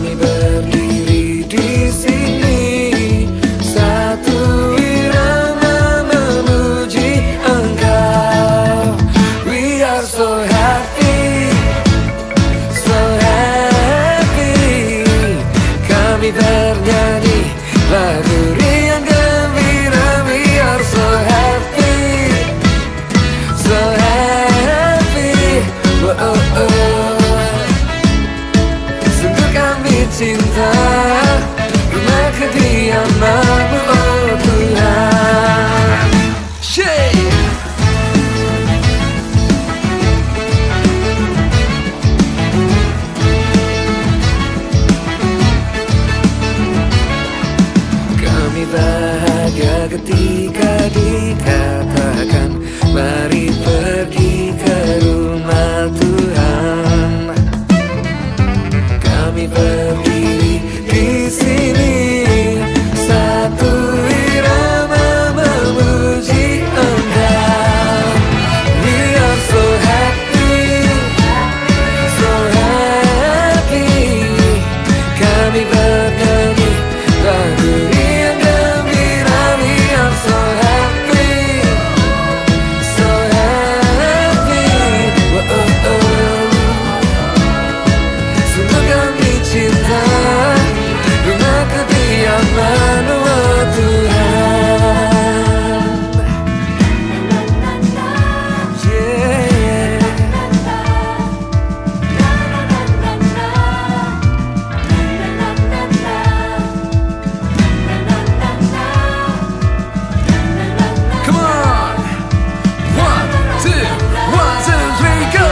Kami berdiri di sini, satu irama memuji Engkau. We are so happy, so happy. Kami bernyanyi lagu riang gembira. We are so happy, so happy. Oh, oh, oh. Sungguh kami cinta rumah kediaman-Mu, oh Tuhan. Shake. Kami bahagia ketika dikatakan, mari pergi ke rumah Tuhan. Kami berdiri di sini, satu irama memuji Engkau. We are so happy, so happy. Kami bernyanyi lagu riang gembira. We are so happy, so happy. Oh, oh, oh. Sungguh kami cinta rumah kediaman-Mu, oh Tuhan. Yeah. Come on. 1, 2, 3, go.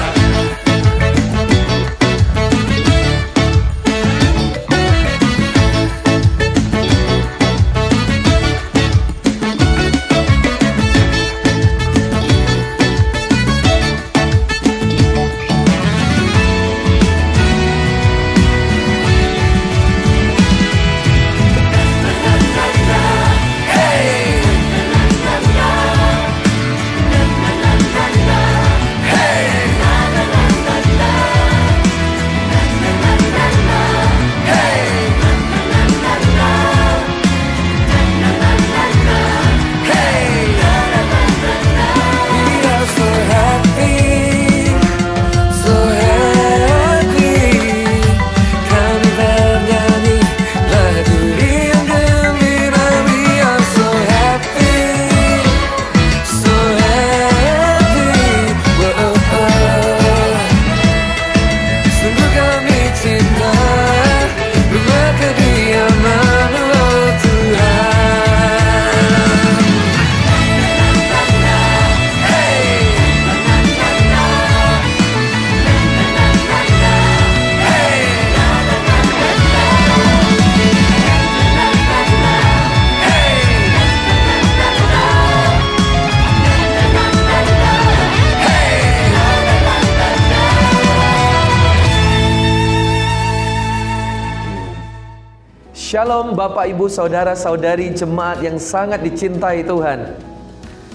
Shalom Bapak Ibu Saudara-saudari jemaat yang sangat dicintai Tuhan.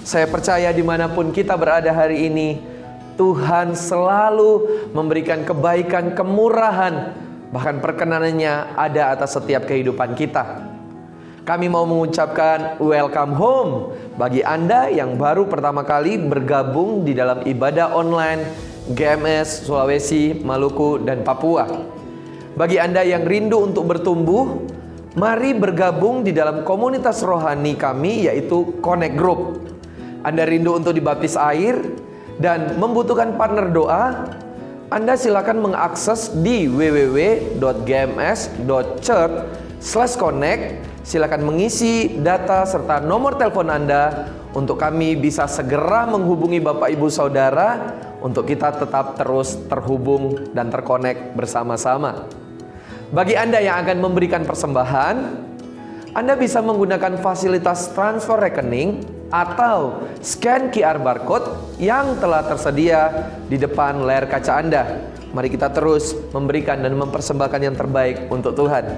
Saya percaya dimanapun kita berada hari ini, Tuhan selalu memberikan kebaikan, kemurahan, bahkan perkenanannya ada atas setiap kehidupan kita. Kami mau mengucapkan welcome home bagi Anda yang baru pertama kali bergabung di dalam ibadah online GMS Sulawesi, Maluku, dan Papua. Bagi Anda yang rindu untuk bertumbuh, mari bergabung di dalam komunitas rohani kami, yaitu Connect Group. Anda rindu untuk dibaptis air dan membutuhkan partner doa, Anda silakan mengakses di www.gms.church/connect. Silakan mengisi data serta nomor telepon Anda untuk kami bisa segera menghubungi Bapak Ibu Saudara untuk kita tetap terus terhubung dan terkonek bersama-sama. Bagi Anda yang akan memberikan persembahan, Anda bisa menggunakan fasilitas transfer rekening atau scan QR barcode yang telah tersedia di depan layar kaca Anda. Mari kita terus memberikan dan mempersembahkan yang terbaik untuk Tuhan.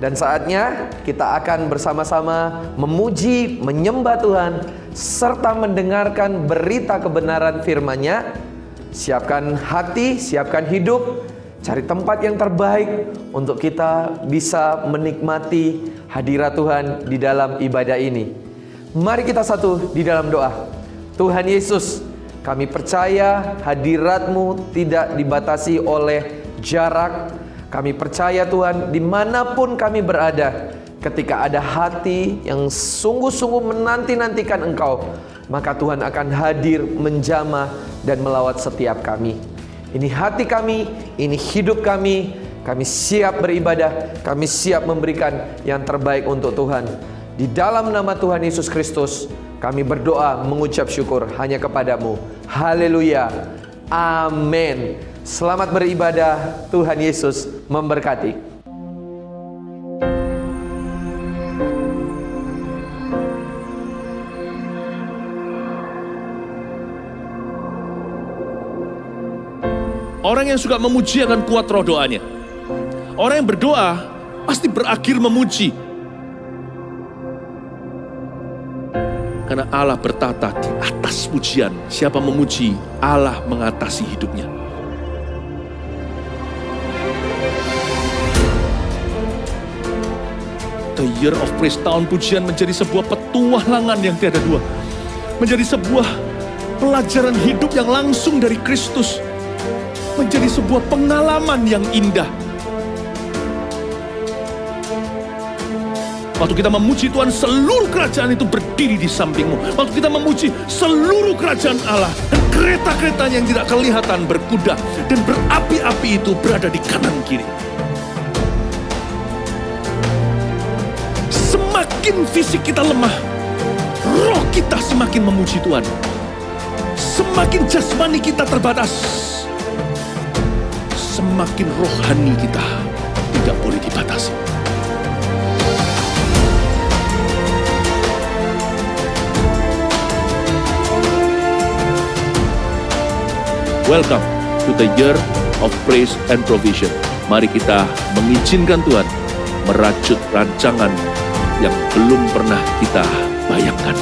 Dan saatnya kita akan bersama-sama memuji, menyembah Tuhan, serta mendengarkan berita kebenaran firman-Nya. Siapkan hati, siapkan hidup, Cari tempat yang terbaik untuk kita bisa menikmati hadirat Tuhan di dalam ibadah ini. Mari kita satu di dalam doa. Tuhan Yesus, kami percaya hadirat-Mu tidak dibatasi oleh jarak. Kami percaya Tuhan, dimanapun kami berada, ketika ada hati yang sungguh-sungguh menanti-nantikan Engkau, maka Tuhan akan hadir menjamah dan melawat setiap kami. Ini hati kami, ini hidup kami siap beribadah, kami siap memberikan yang terbaik untuk Tuhan. Di dalam nama Tuhan Yesus Kristus, kami berdoa mengucap syukur hanya kepadamu. Haleluya, amin. Selamat beribadah, Tuhan Yesus memberkati. Orang yang suka memuji akan kuat roh doanya. Orang yang berdoa pasti berakhir memuji. Karena Allah bertata di atas pujian. Siapa memuji, Allah mengatasi hidupnya. The Year of Praise, tahun pujian, menjadi sebuah petualangan yang tiada dua. Menjadi sebuah pelajaran hidup yang langsung dari Kristus. Menjadi sebuah pengalaman yang indah. Waktu kita memuji Tuhan, seluruh kerajaan itu berdiri di sampingmu. Waktu kita memuji, seluruh kerajaan Allah dan kereta-keretanya yang tidak kelihatan berkuda dan berapi-api itu berada di kanan kiri. Semakin fisik kita lemah, roh kita semakin memuji Tuhan. Semakin jasmani kita terbatas, semakin rohani kita tidak boleh dibatasi. Welcome to the Year of Praise and Provision. Mari kita mengizinkan Tuhan merajut rancangan yang belum pernah kita bayangkan.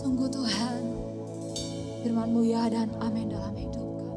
Sungguh Tuhan, firman-Mu ya dan amin dalam hidup kami.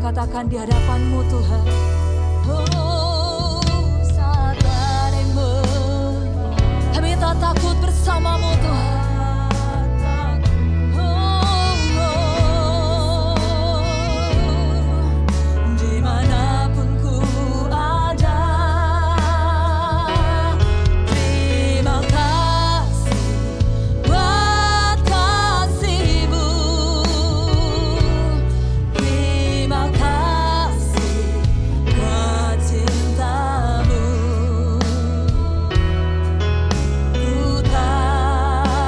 Katakan di hadapan-Mu Tuhan. Saat badaimu, kami tak takut bersama-Mu Tuhan. Dimanapun ku ada, terima kasih buat kasih-Mu. Terima kasih buat cinta-Mu. Ku tak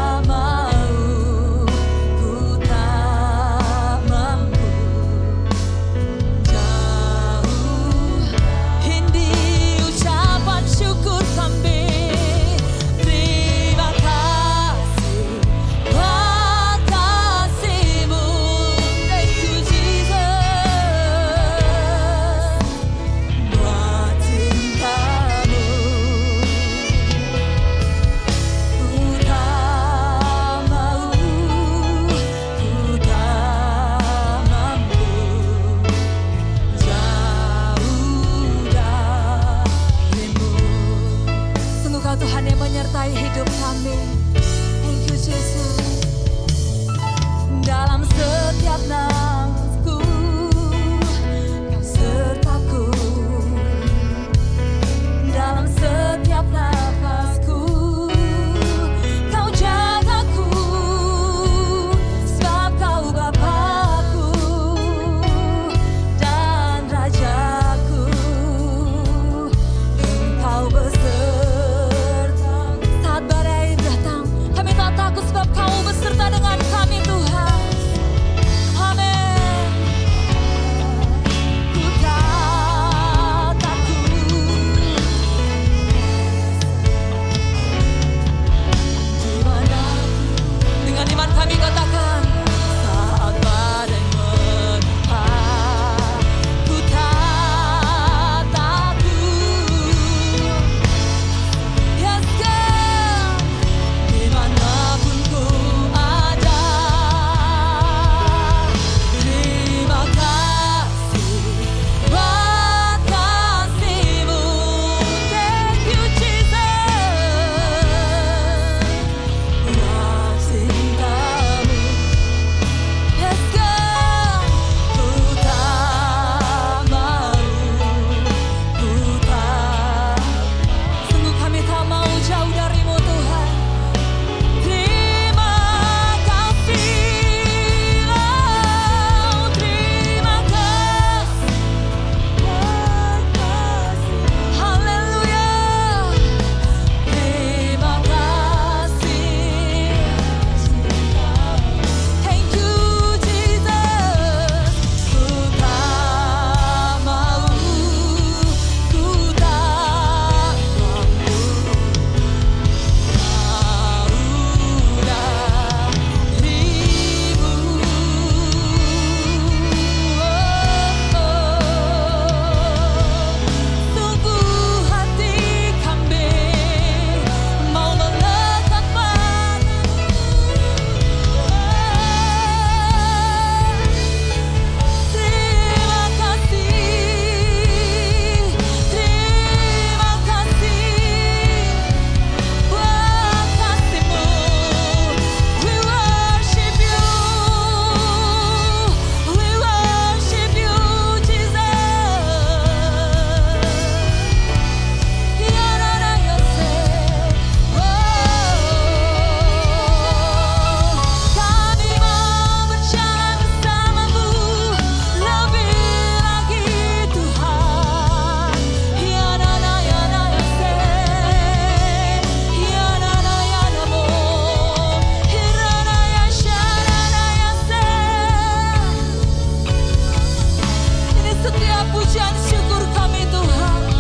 pujian syukur kami Tuhan.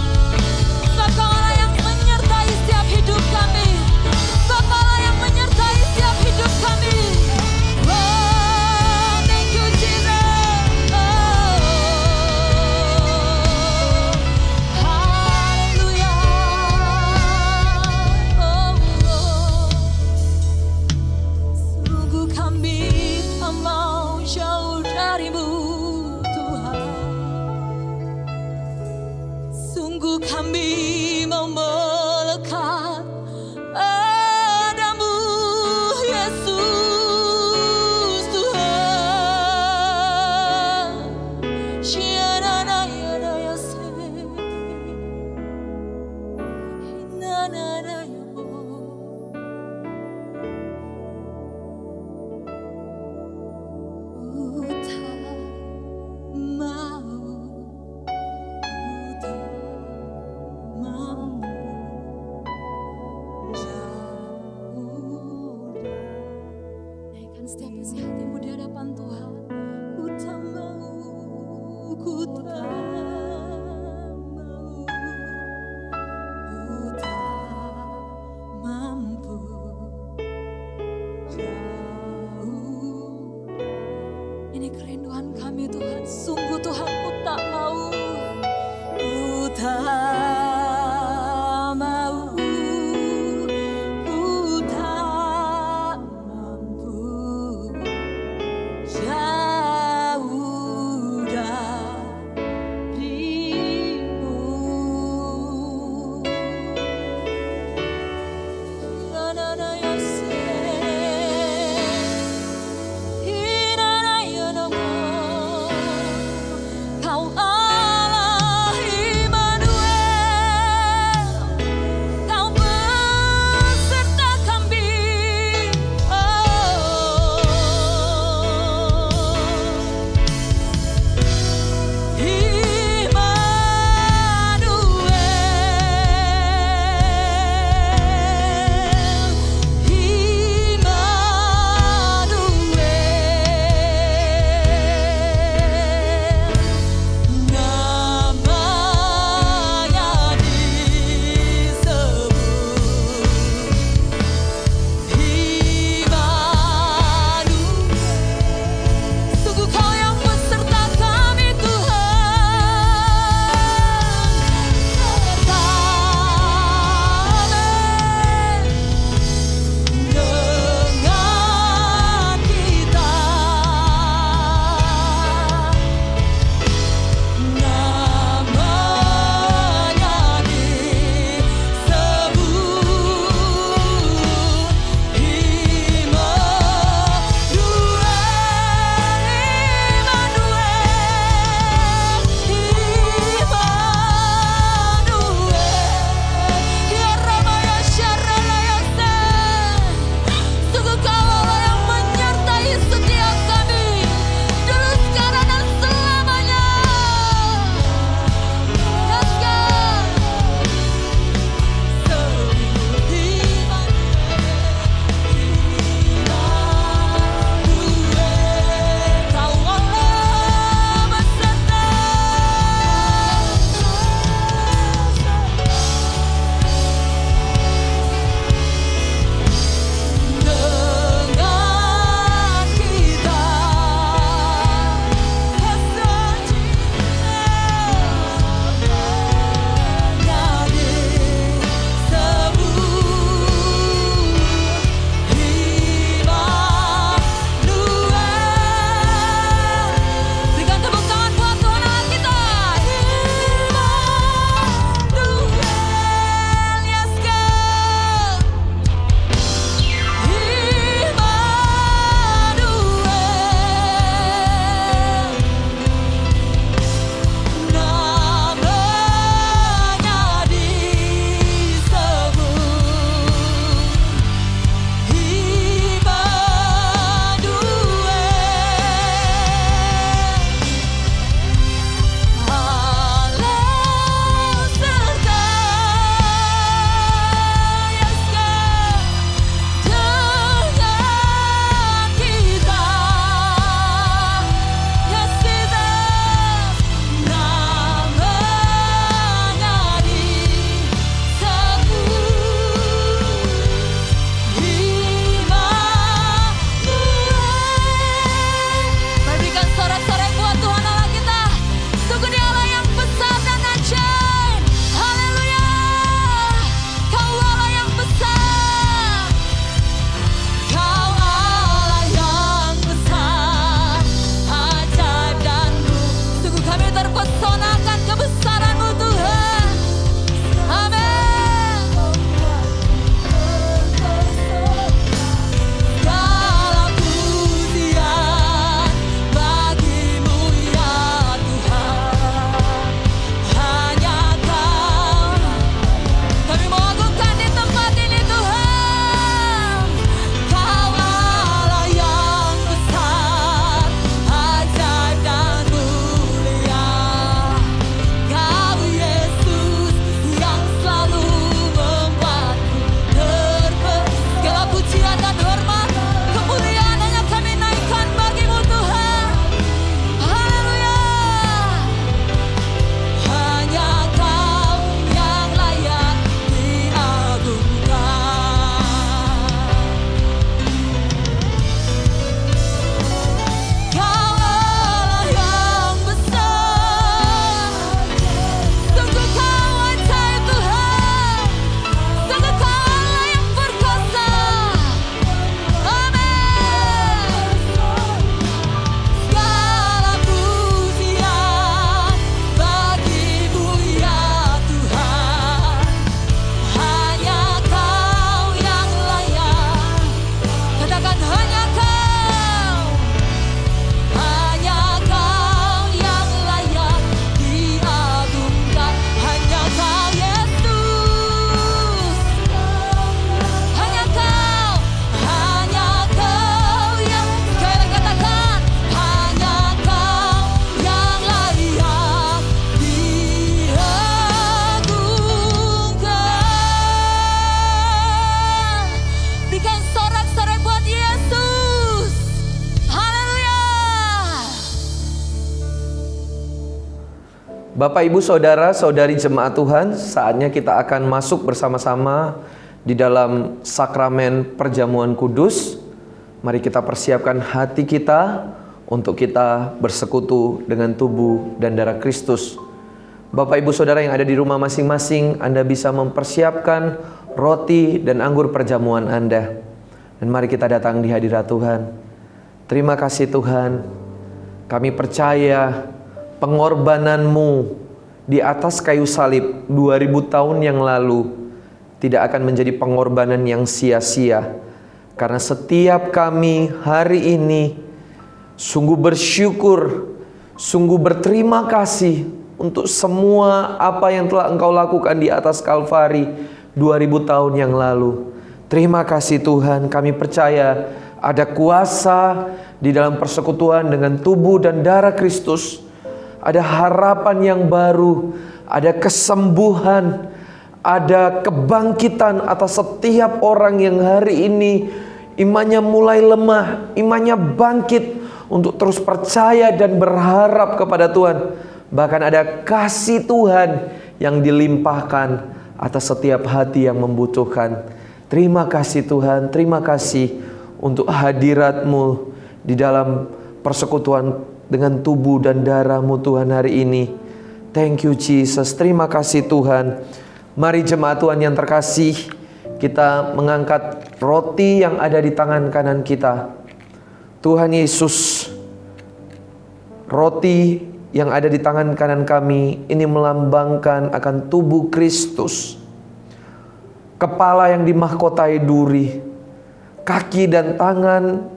Engkaulah yang menyertai setiap hidup kami. Engkaulah yang menyertai setiap hidup kami. Oh, thank you Jesus. Haleluya. Sungguh kami tak mau jauh darimu Tuhan. Sungguh kami mau melekat padamu Yesus Tuhan. Shanana yana yase, hinana yamo. Naikkan setiap isi hatimu di hadapan Tuhan. Ku tak mau, ku tak mau, ku tak mampu jauh. Ini kerinduan kami Tuhan. Sungguh Tuhan, ku tak mau, ku tak mau, ku tak mampu jauh darimu. Nanana yase, hinana yanamo. Kau Allah Immanuel. Bapak, Ibu, Saudara, Saudari jemaat Tuhan, saatnya kita akan masuk bersama-sama di dalam sakramen perjamuan kudus. Mari kita persiapkan hati kita untuk kita bersekutu dengan tubuh dan darah Kristus. Bapak, Ibu, Saudara yang ada di rumah masing-masing, Anda bisa mempersiapkan roti dan anggur perjamuan Anda. Dan mari kita datang di hadirat Tuhan. Terima kasih Tuhan, kami percaya pengorbanan-Mu di atas kayu salib 2000 tahun yang lalu tidak akan menjadi pengorbanan yang sia-sia. Karena setiap kami hari ini sungguh bersyukur, sungguh berterima kasih untuk semua apa yang telah Engkau lakukan di atas Kalvari 2000 tahun yang lalu. Terima kasih Tuhan, kami percaya ada kuasa di dalam persekutuan dengan tubuh dan darah Kristus. Ada harapan yang baru, ada kesembuhan, ada kebangkitan atas setiap orang yang hari ini imannya mulai lemah, imannya bangkit untuk terus percaya dan berharap kepada Tuhan. Bahkan ada kasih Tuhan yang dilimpahkan atas setiap hati yang membutuhkan. Terima kasih Tuhan, terima kasih untuk hadirat-Mu di dalam persekutuan dengan tubuh dan darah-Mu Tuhan hari ini. Thank you Jesus, terima kasih Tuhan. Mari jemaat Tuhan yang terkasih, kita mengangkat roti yang ada di tangan kanan kita. Tuhan Yesus, roti yang ada di tangan kanan kami ini melambangkan akan tubuh Kristus. Kepala yang dimahkotai duri, kaki dan tangan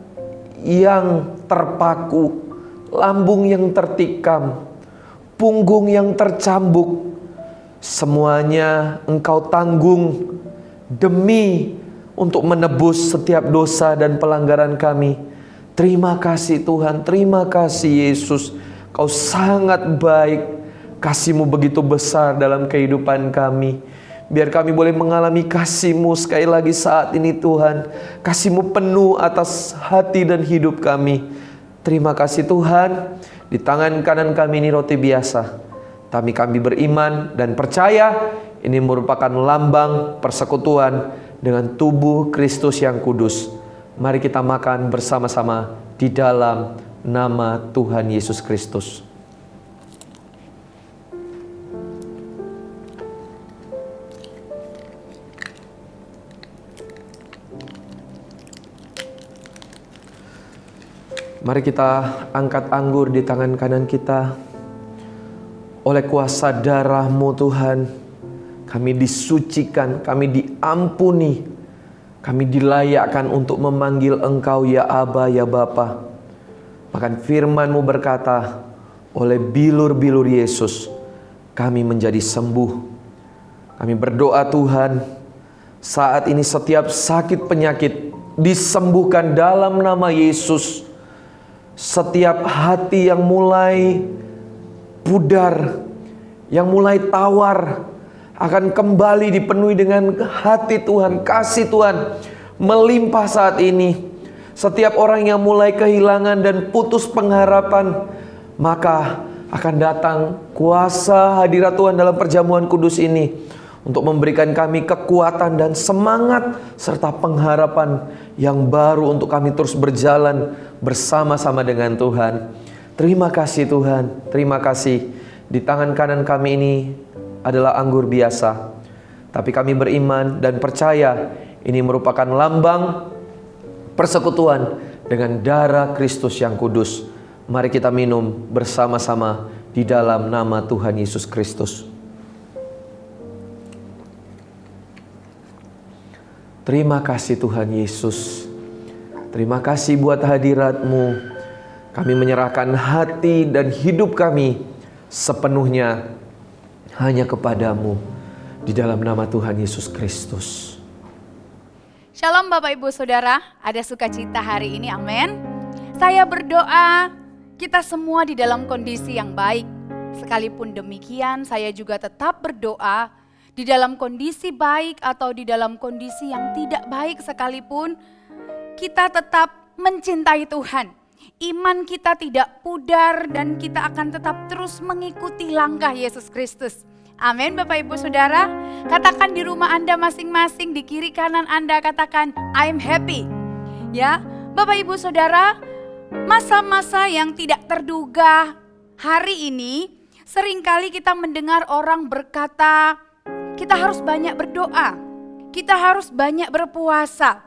yang terpaku, lambung yang tertikam, punggung yang tercambuk, semuanya Engkau tanggung demi untuk menebus setiap dosa dan pelanggaran kami. Terima kasih Tuhan, terima kasih Yesus. Kau sangat baik, kasih-Mu begitu besar dalam kehidupan kami. Biar kami boleh mengalami kasih-Mu sekali lagi saat ini Tuhan. Kasih-Mu penuh atas hati dan hidup kami. Terima kasih Tuhan. Di tangan kanan kami ini roti biasa. Tapi kami beriman dan percaya ini merupakan lambang persekutuan dengan tubuh Kristus yang kudus. Mari kita makan bersama-sama di dalam nama Tuhan Yesus Kristus. Mari kita angkat anggur di tangan kanan kita. Oleh kuasa darah-Mu Tuhan, kami disucikan, kami diampuni, kami dilayakkan untuk memanggil Engkau ya Aba, ya Bapa. Bahkan firman-Mu berkata, oleh bilur-bilur Yesus, kami menjadi sembuh. Kami berdoa Tuhan, saat ini setiap sakit penyakit disembuhkan dalam nama Yesus. Setiap hati yang mulai pudar, yang mulai tawar, akan kembali dipenuhi dengan hati Tuhan, kasih Tuhan melimpah saat ini. Setiap orang yang mulai kehilangan dan putus pengharapan, maka akan datang kuasa hadirat Tuhan dalam perjamuan kudus ini untuk memberikan kami kekuatan dan semangat serta pengharapan yang baru untuk kami terus berjalan bersama-sama dengan Tuhan. Terima kasih Tuhan, terima kasih. Di tangan kanan kami ini adalah anggur biasa, tapi kami beriman dan percaya ini merupakan lambang persekutuan dengan darah Kristus yang kudus. Mari kita minum bersama-sama di dalam nama Tuhan Yesus Kristus. Terima kasih Tuhan Yesus. Terima kasih buat hadirat-Mu. Kami menyerahkan hati dan hidup kami sepenuhnya hanya kepadamu. Di dalam nama Tuhan Yesus Kristus. Shalom Bapak Ibu Saudara, ada sukacita hari ini, amin. Saya berdoa kita semua di dalam kondisi yang baik. Sekalipun demikian, saya juga tetap berdoa di dalam kondisi baik atau di dalam kondisi yang tidak baik sekalipun, kita tetap mencintai Tuhan. iman kita tidak pudar dan kita akan tetap terus mengikuti langkah Yesus Kristus. Amin Bapak Ibu Saudara. Katakan di rumah Anda masing-masing, di kiri kanan Anda katakan I'm happy. Ya, Bapak Ibu Saudara, masa-masa yang tidak terduga hari ini seringkali kita mendengar orang berkata kita harus banyak berdoa, kita harus banyak berpuasa.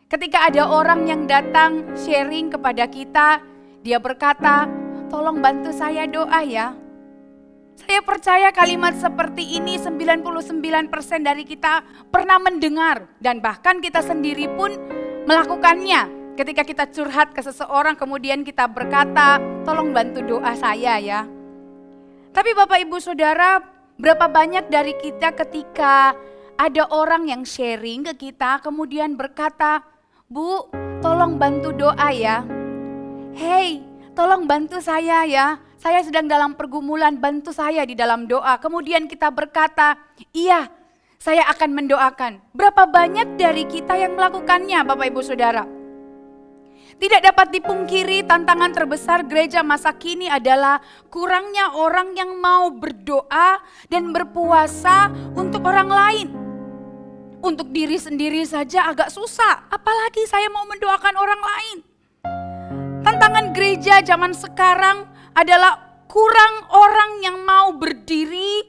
Ketika ada orang yang datang sharing kepada kita, dia berkata, tolong bantu saya doa ya. Saya percaya kalimat seperti ini 99% dari kita pernah mendengar. Dan bahkan kita sendiri pun melakukannya. Ketika kita curhat ke seseorang kemudian kita berkata, tolong bantu doa saya ya. Tapi Bapak Ibu Saudara, berapa banyak dari kita ketika ada orang yang sharing ke kita kemudian berkata, Bu, tolong bantu doa ya. Hey, tolong bantu saya ya. Saya sedang dalam pergumulan, bantu saya di dalam doa. Kemudian kita berkata, iya, saya akan mendoakan. Berapa banyak dari kita yang melakukannya, Bapak Ibu Saudara? Tidak dapat dipungkiri tantangan terbesar gereja masa kini adalah kurangnya orang yang mau berdoa dan berpuasa untuk orang lain. Untuk diri sendiri saja agak susah, apalagi saya mau mendoakan orang lain. Tantangan gereja zaman sekarang adalah kurang orang yang mau berdiri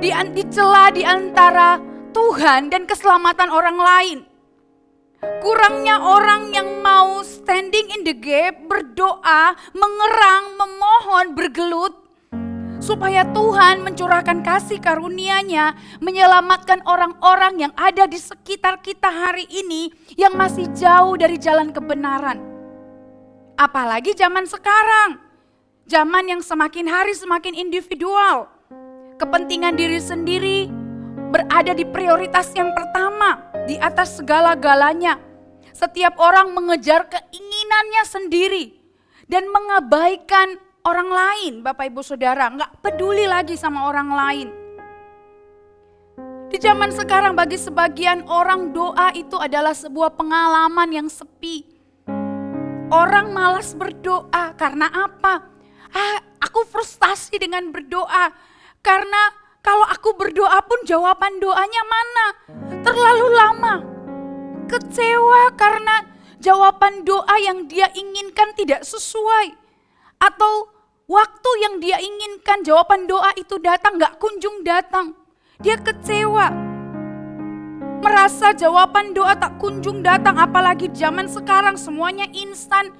di celah di antara Tuhan dan keselamatan orang lain. Kurangnya orang yang mau standing in the gap, berdoa, mengerang, memohon, bergelut supaya Tuhan mencurahkan kasih karunia-Nya, menyelamatkan orang-orang yang ada di sekitar kita hari ini yang masih jauh dari jalan kebenaran. Apalagi zaman sekarang, zaman yang semakin hari semakin individual. Kepentingan diri sendiri berada di prioritas yang pertama, di atas segala-galanya. Setiap orang mengejar keinginannya sendiri dan mengabaikan orang lain, Bapak Ibu Saudara, nggak peduli lagi sama orang lain. Di zaman sekarang bagi sebagian orang doa itu adalah sebuah pengalaman yang sepi. Orang malas berdoa karena apa? Aku frustasi dengan berdoa karena kalau aku berdoa pun jawaban doanya mana? Terlalu lama. Kecewa karena jawaban doa yang dia inginkan tidak sesuai. Atau waktu yang dia inginkan jawaban doa itu datang gak kunjung datang. Dia kecewa. Merasa jawaban doa tak kunjung datang, apalagi zaman sekarang semuanya instan.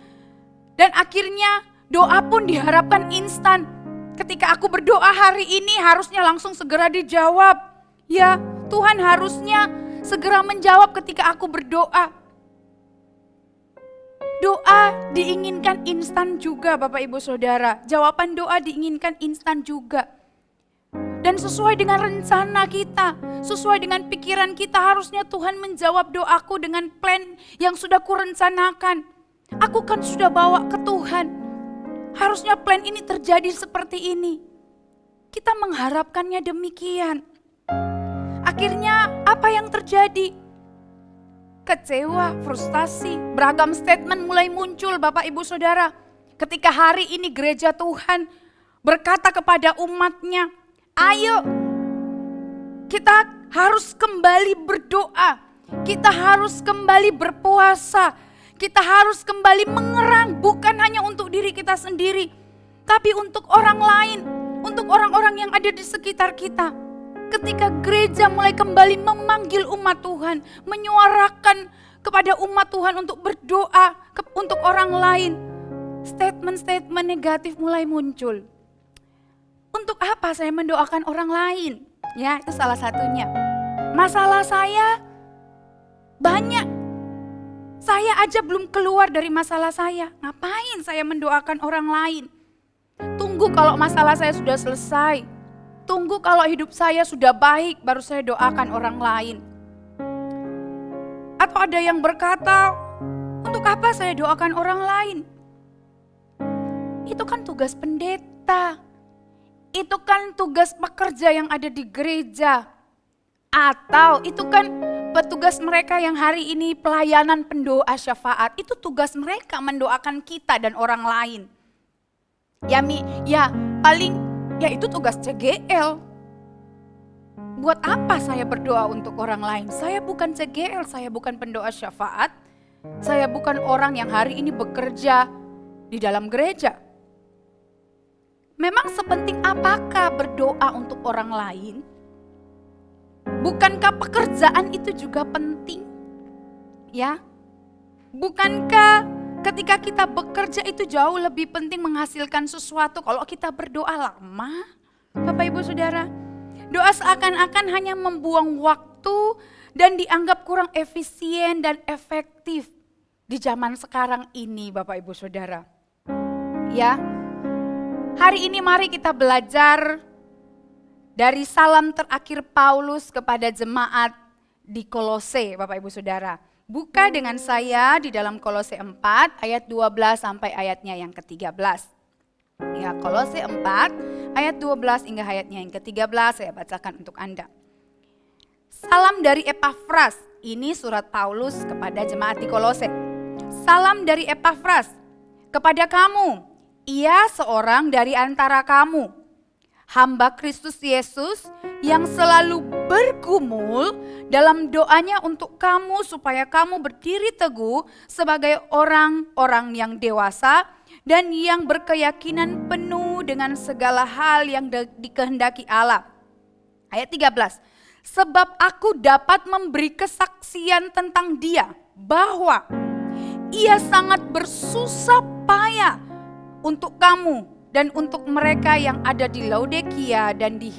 Dan akhirnya doa pun diharapkan instan. Ketika aku berdoa hari ini harusnya langsung segera dijawab. Ya, Tuhan harusnya segera menjawab ketika aku berdoa. Doa diinginkan instan juga Bapak Ibu Saudara. Jawaban doa diinginkan instan juga. Dan sesuai dengan rencana kita, sesuai dengan pikiran kita, harusnya Tuhan menjawab doaku dengan plan yang sudah kurencanakan. Aku kan sudah bawa ke Tuhan. Harusnya plan ini terjadi seperti ini. Kita mengharapkannya demikian. Akhirnya apa yang terjadi? Kecewa, frustasi, beragam statement mulai muncul Bapak Ibu Saudara. Ketika hari ini gereja Tuhan berkata kepada umatnya, ayo kita harus kembali berdoa, kita harus kembali berpuasa, kita harus kembali mengerang bukan hanya untuk diri kita sendiri, tapi untuk orang lain, untuk orang-orang yang ada di sekitar kita. Ketika gereja mulai kembali memanggil umat Tuhan, menyuarakan kepada umat Tuhan untuk berdoa untuk orang lain, statement-statement negatif mulai muncul. Untuk apa saya mendoakan orang lain? Ya, itu salah satunya. Masalah saya banyak. Saya aja belum keluar dari masalah saya. Ngapain saya mendoakan orang lain? Tunggu kalau masalah saya sudah selesai. Tunggu kalau hidup saya sudah baik, baru saya doakan orang lain. Atau ada yang berkata, untuk apa saya doakan orang lain? Itu kan tugas pendeta. Itu kan tugas pekerja yang ada di gereja. Atau itu kan petugas mereka yang hari ini pelayanan pendoa syafaat, itu tugas mereka mendoakan kita dan orang lain. Ya paling itu tugas CGL. Buat apa saya berdoa untuk orang lain? Saya bukan CGL, saya bukan pendoa syafaat. Saya bukan orang yang hari ini bekerja di dalam gereja. Memang sepenting apakah berdoa untuk orang lain? Bukankah pekerjaan itu juga penting? Ya. Bukankah ketika kita bekerja itu jauh lebih penting menghasilkan sesuatu kalau kita berdoa lama? Bapak Ibu Saudara, doa seakan-akan hanya membuang waktu dan dianggap kurang efisien dan efektif di zaman sekarang ini, Bapak Ibu Saudara. Ya, hari ini mari kita belajar dari salam terakhir Paulus kepada jemaat di Kolose, Bapak Ibu Saudara. Buka dengan saya di dalam Kolose 4 ayat 12 sampai ayatnya yang ke-13. Ya, Kolose 4 ayat 12 hingga ayatnya yang ke-13 saya bacakan untuk Anda. Salam dari Epafras, ini surat Paulus kepada jemaat di Kolose. Salam dari Epafras kepada kamu, ia seorang dari antara kamu, hamba Kristus Yesus yang selalu bergumul dalam doanya untuk kamu supaya kamu berdiri teguh sebagai orang-orang yang dewasa dan yang berkeyakinan penuh dengan segala hal yang dikehendaki Allah. Ayat 13, sebab aku dapat memberi kesaksian tentang dia bahwa ia sangat bersusah payah untuk kamu dan untuk mereka yang ada di Laodikia dan di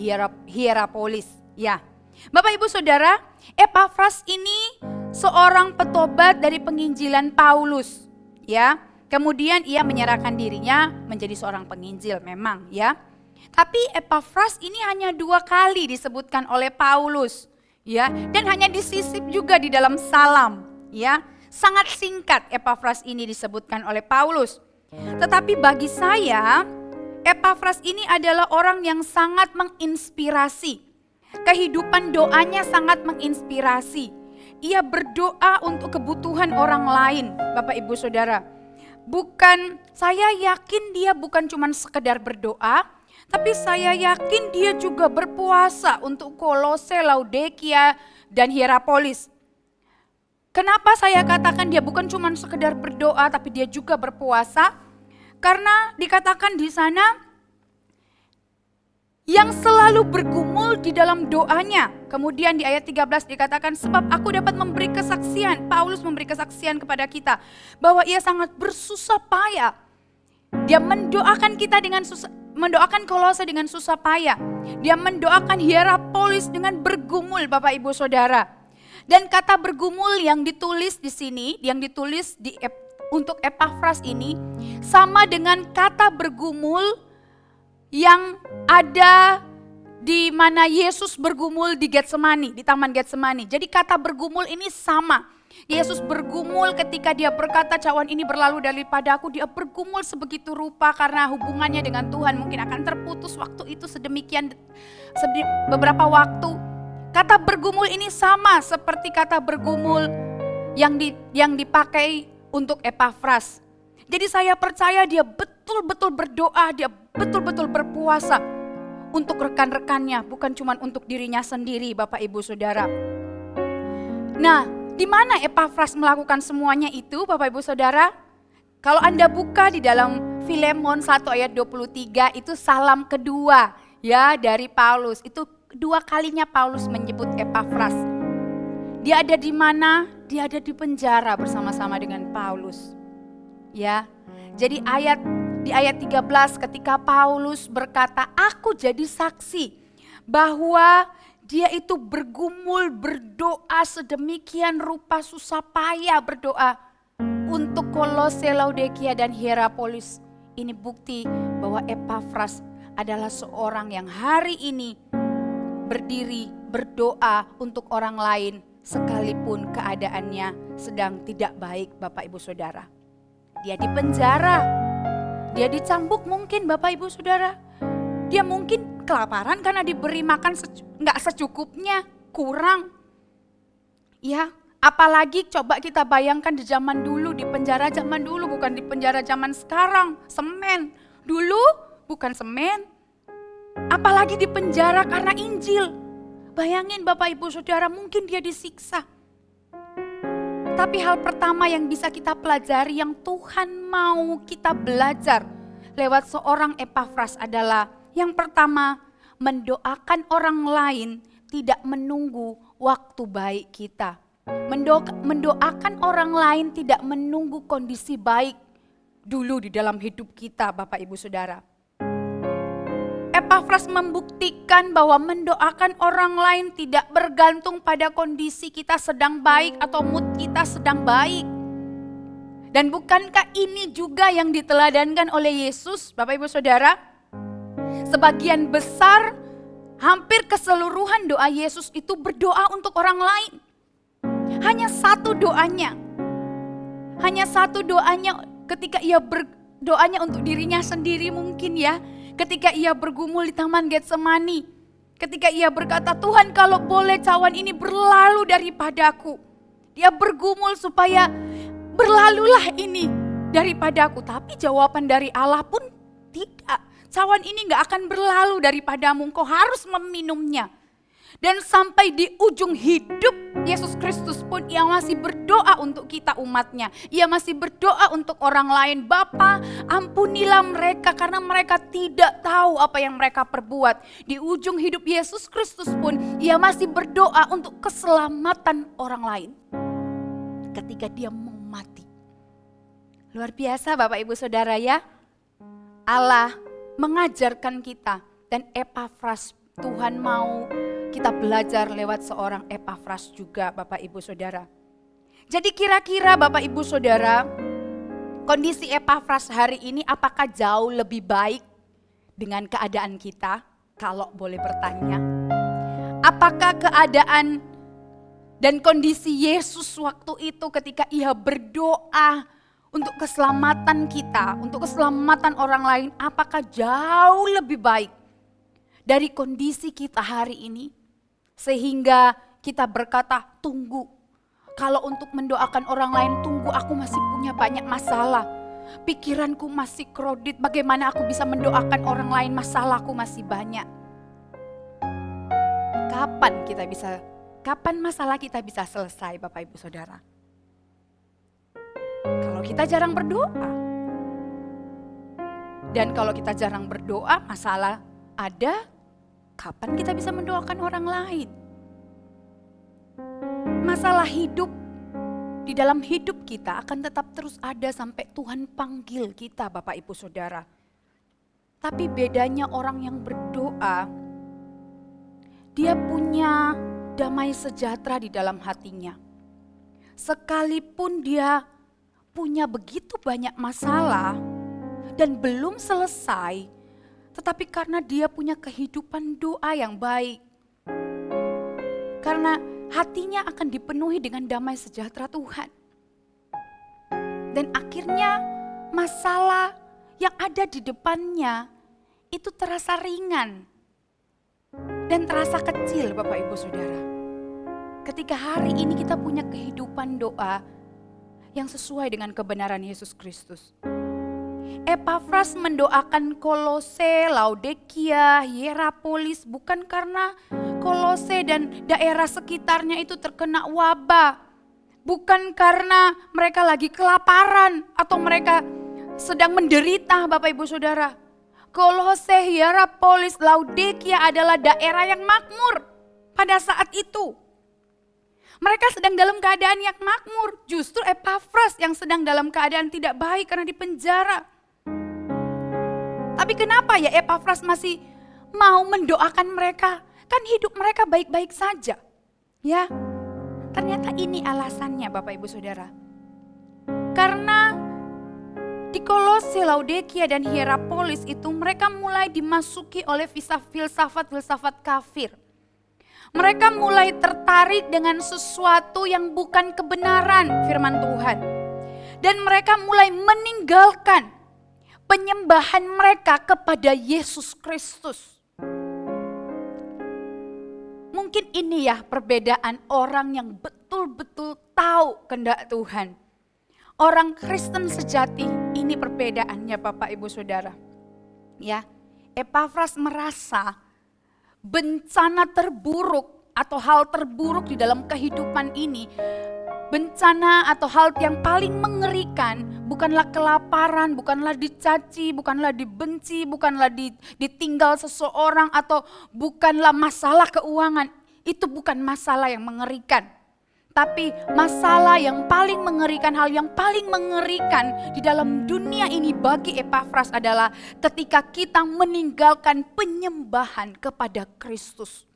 Hierapolis. Ya, Bapak Ibu Saudara, Epafras ini seorang petobat dari penginjilan Paulus. Ya, kemudian ia menyerahkan dirinya menjadi seorang penginjil memang ya. Tapi Epafras ini hanya 2 kali disebutkan oleh Paulus. Ya, dan hanya disisip juga di dalam salam. Ya, sangat singkat Epafras ini disebutkan oleh Paulus. Tetapi bagi saya, Epafras ini adalah orang yang sangat menginspirasi. Kehidupan doanya sangat menginspirasi. Ia berdoa untuk kebutuhan orang lain, Bapak Ibu Saudara. Saya yakin dia bukan cuma sekedar berdoa, tapi saya yakin dia juga berpuasa untuk Kolose, Laodikia, dan Hierapolis. Kenapa saya katakan dia bukan cuma sekedar berdoa, tapi dia juga berpuasa? Karena dikatakan di sana yang selalu bergumul di dalam doanya. Kemudian di ayat 13 dikatakan, sebab aku dapat memberi kesaksian, Paulus memberi kesaksian kepada kita, bahwa ia sangat bersusah payah. Dia mendoakan kita mendoakan Kolose dengan susah payah. Dia mendoakan Hierapolis dengan bergumul, Bapak Ibu Saudara. Dan kata bergumul yang ditulis di sini, yang ditulis untuk Epafras ini, sama dengan kata bergumul yang ada di mana Yesus bergumul di Getsemani, di Taman Getsemani. Jadi kata bergumul ini sama. Yesus bergumul ketika dia berkata cawan ini berlalu daripadaku, dia bergumul sebegitu rupa karena hubungannya dengan Tuhan mungkin akan terputus waktu itu beberapa waktu. Kata bergumul ini sama seperti kata bergumul yang dipakai untuk Epafras. Jadi saya percaya dia betul-betul berdoa, dia betul-betul berpuasa untuk rekan-rekannya, bukan cuma untuk dirinya sendiri, Bapak Ibu Saudara. Nah, di mana Epafras melakukan semuanya itu, Bapak Ibu Saudara? Kalau Anda buka di dalam Filemon 1 ayat 23, itu salam kedua ya dari Paulus. Itu 2 kalinya Paulus menyebut Epafras. Dia ada di mana? Dia ada di penjara bersama-sama dengan Paulus. Ya. Jadi di ayat 13 ketika Paulus berkata, aku jadi saksi bahwa dia itu bergumul, berdoa sedemikian rupa, susah payah berdoa untuk Kolose, Laodikia, dan Hierapolis. Ini bukti bahwa Epafras adalah seorang yang hari ini berdiri berdoa untuk orang lain sekalipun keadaannya sedang tidak baik, Bapak Ibu Saudara. Dia di penjara, dia dicambuk mungkin, Bapak Ibu Saudara. Dia mungkin kelaparan karena diberi makan nggak secukupnya, kurang. Ya, apalagi coba kita bayangkan di zaman dulu, di penjara zaman dulu, bukan di penjara zaman sekarang, semen. Dulu bukan semen, apalagi di penjara karena Injil. Bayangin Bapak Ibu Saudara, mungkin dia disiksa. Tapi hal pertama yang bisa kita pelajari, yang Tuhan mau kita belajar lewat seorang Epafras adalah yang pertama, mendoakan orang lain tidak menunggu waktu baik kita. Mendoakan orang lain tidak menunggu kondisi baik dulu di dalam hidup kita, Bapak Ibu Saudara. Epafras membuktikan bahwa mendoakan orang lain tidak bergantung pada kondisi kita sedang baik atau mood kita sedang baik. Dan bukankah ini juga yang diteladankan oleh Yesus, Bapak Ibu Saudara? Sebagian besar, hampir keseluruhan doa Yesus itu berdoa untuk orang lain. Hanya satu doanya ketika ia berdoanya untuk dirinya sendiri mungkin ya. Ketika ia bergumul di Taman Getsemani. Ketika ia berkata, Tuhan kalau boleh cawan ini berlalu daripadaku. Dia bergumul supaya berlalulah ini daripadaku. Tapi jawaban dari Allah pun tidak. Cawan ini gak akan berlalu daripadamu, engkau harus meminumnya. Dan sampai di ujung hidup Yesus Kristus pun ia masih berdoa untuk kita umatnya. Ia masih berdoa untuk orang lain. Bapa, ampunilah mereka karena mereka tidak tahu apa yang mereka perbuat. Di ujung hidup Yesus Kristus pun ia masih berdoa untuk keselamatan orang lain. Ketika dia mau mati. Luar biasa Bapak Ibu Saudara ya. Allah mengajarkan kita dan Epafras, Tuhan mau kita belajar lewat seorang Epafras juga Bapak Ibu Saudara. Jadi kira-kira Bapak Ibu Saudara, kondisi Epafras hari ini apakah jauh lebih baik dengan keadaan kita? Kalau boleh bertanya. Apakah keadaan dan kondisi Yesus waktu itu ketika ia berdoa untuk keselamatan kita, untuk keselamatan orang lain, apakah jauh lebih baik dari kondisi kita hari ini? Sehingga kita berkata, tunggu. Kalau untuk mendoakan orang lain, tunggu, aku masih punya banyak masalah. Pikiranku masih krodit, bagaimana aku bisa mendoakan orang lain, masalahku masih banyak. Kapan masalah kita bisa selesai Bapak Ibu Saudara? Kalau kita jarang berdoa. Dan kalau kita jarang berdoa, masalah ada, kapan kita bisa mendoakan orang lain? Masalah hidup di dalam hidup kita akan tetap terus ada sampai Tuhan panggil kita Bapak Ibu Saudara. Tapi bedanya orang yang berdoa, dia punya damai sejahtera di dalam hatinya. Sekalipun dia punya begitu banyak masalah dan belum selesai, tetapi karena dia punya kehidupan doa yang baik. Karena hatinya akan dipenuhi dengan damai sejahtera Tuhan. Dan akhirnya masalah yang ada di depannya itu terasa ringan. Dan terasa kecil Bapak Ibu Saudara. Ketika hari ini kita punya kehidupan doa yang sesuai dengan kebenaran Yesus Kristus. Epafras mendoakan Kolose, Laodikia, Hierapolis bukan karena Kolose dan daerah sekitarnya itu terkena wabah. Bukan karena mereka lagi kelaparan atau mereka sedang menderita Bapak Ibu Saudara. Kolose, Hierapolis, Laodikia adalah daerah yang makmur pada saat itu. Mereka sedang dalam keadaan yang makmur. Justru Epafras yang sedang dalam keadaan tidak baik karena dipenjara. Tapi kenapa ya Epafras masih mau mendoakan mereka? Kan hidup mereka baik-baik saja. Ya, ternyata ini alasannya Bapak Ibu Saudara. Karena di Kolose, Laodikia dan Hierapolis itu mereka mulai dimasuki oleh filsafat-filsafat kafir. Mereka mulai tertarik dengan sesuatu yang bukan kebenaran firman Tuhan. Dan mereka mulai meninggalkan penyembahan mereka kepada Yesus Kristus. Mungkin ini ya perbedaan orang yang betul betul-betul tahu kehendak Tuhan. Orang Kristen sejati, ini perbedaannya Bapak Ibu Saudara. Ya, Epafras merasa bencana terburuk atau hal terburuk di dalam kehidupan ini, bencana atau hal yang paling mengerikan bukanlah kelaparan, bukanlah dicaci, bukanlah dibenci, bukanlah ditinggal seseorang, atau bukanlah masalah keuangan. Itu bukan masalah yang mengerikan. Tapi masalah yang paling mengerikan, hal yang paling mengerikan di dalam dunia ini bagi Epafras adalah ketika kita meninggalkan penyembahan kepada Kristus.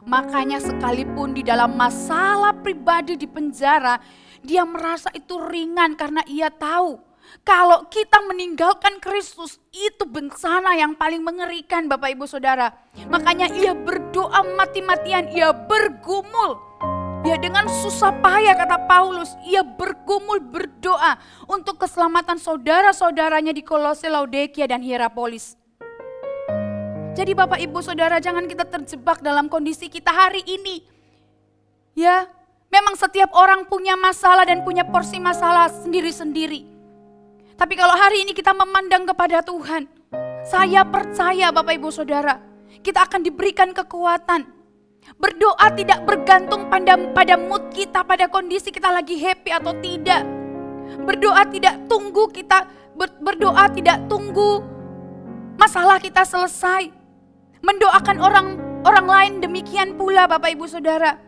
Makanya sekalipun di dalam masalah pribadi di penjara, dia merasa itu ringan karena ia tahu kalau kita meninggalkan Kristus itu bencana yang paling mengerikan Bapak Ibu Saudara. Makanya ia berdoa mati-matian, ia bergumul. Ya, dengan susah payah kata Paulus, ia bergumul berdoa untuk keselamatan saudara-saudaranya di Kolose, Laodikia dan Hierapolis. Jadi Bapak Ibu Saudara, jangan kita terjebak dalam kondisi kita hari ini. Ya, memang setiap orang punya masalah dan punya porsi masalah sendiri-sendiri. Tapi kalau hari ini kita memandang kepada Tuhan, saya percaya Bapak Ibu Saudara, kita akan diberikan kekuatan. Berdoa tidak bergantung pada mood kita, pada kondisi kita lagi happy atau tidak. Berdoa tidak tunggu berdoa tidak tunggu masalah kita selesai. Mendoakan orang lain demikian pula Bapak Ibu Saudara.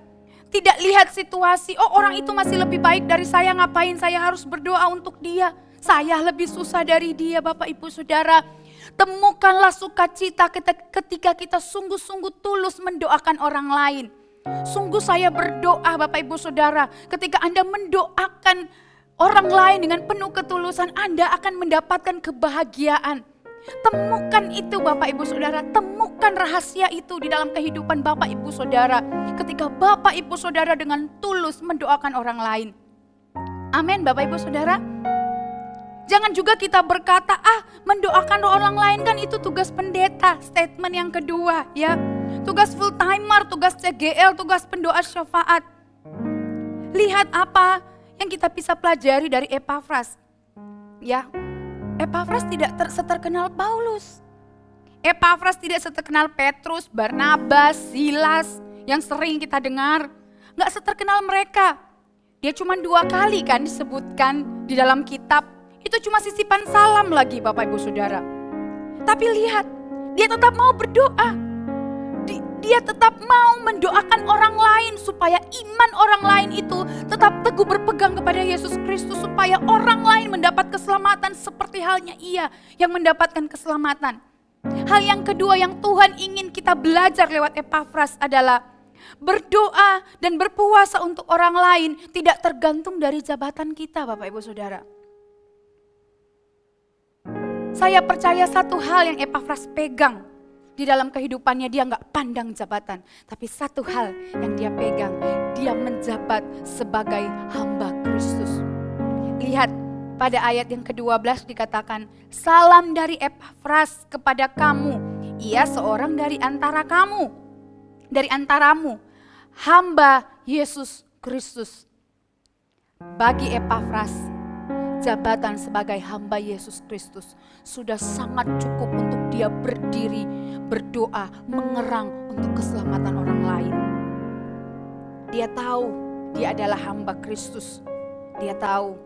Tidak lihat situasi, oh orang itu masih lebih baik dari saya, ngapain saya harus berdoa untuk dia. Saya lebih susah dari dia Bapak Ibu Saudara. Temukanlah sukacita ketika kita sungguh-sungguh tulus mendoakan orang lain. Sungguh saya berdoa Bapak Ibu Saudara, ketika Anda mendoakan orang lain dengan penuh ketulusan, Anda akan mendapatkan kebahagiaan. Temukan itu Bapak Ibu Saudara, temukan rahasia itu di dalam kehidupan Bapak Ibu Saudara. Ketika Bapak Ibu Saudara dengan tulus mendoakan orang lain. Amin Bapak Ibu Saudara. Jangan juga kita berkata, mendoakan orang lain kan itu tugas pendeta. Statement yang kedua ya. Tugas full timer, tugas CGL, tugas pendoa syafaat. Lihat apa yang kita bisa pelajari dari Epafras. Ya, Epafras tidak seterkenal Paulus. Epafras tidak seterkenal Petrus, Barnabas, Silas yang sering kita dengar. Gak seterkenal mereka. Dia cuma 2 kali kan disebutkan di dalam kitab. Itu cuma sisipan salam lagi Bapak Ibu Saudara. Tapi lihat, dia tetap mau berdoa. Dia tetap mau mendoakan orang lain supaya iman orang lain itu tetap teguh berpegang kepada Yesus Kristus. Supaya orang lain mendapat keselamatan seperti halnya ia yang mendapatkan keselamatan. Hal yang kedua yang Tuhan ingin kita belajar lewat Epafras adalah berdoa dan berpuasa untuk orang lain tidak tergantung dari jabatan kita Bapak Ibu Saudara. Saya percaya satu hal yang Epafras pegang di dalam kehidupannya, dia gak pandang jabatan. Tapi satu hal yang dia pegang, dia menjabat sebagai hamba Kristus. Lihat pada ayat yang ke-12 dikatakan, salam dari Epafras kepada kamu, ia seorang dari antara kamu, dari antaramu, hamba Yesus Kristus. Bagi Epafras, jabatan sebagai hamba Yesus Kristus sudah sangat cukup untuk dia berdiri, berdoa, mengerang untuk keselamatan orang lain. Dia tahu dia adalah hamba Kristus. Dia tahu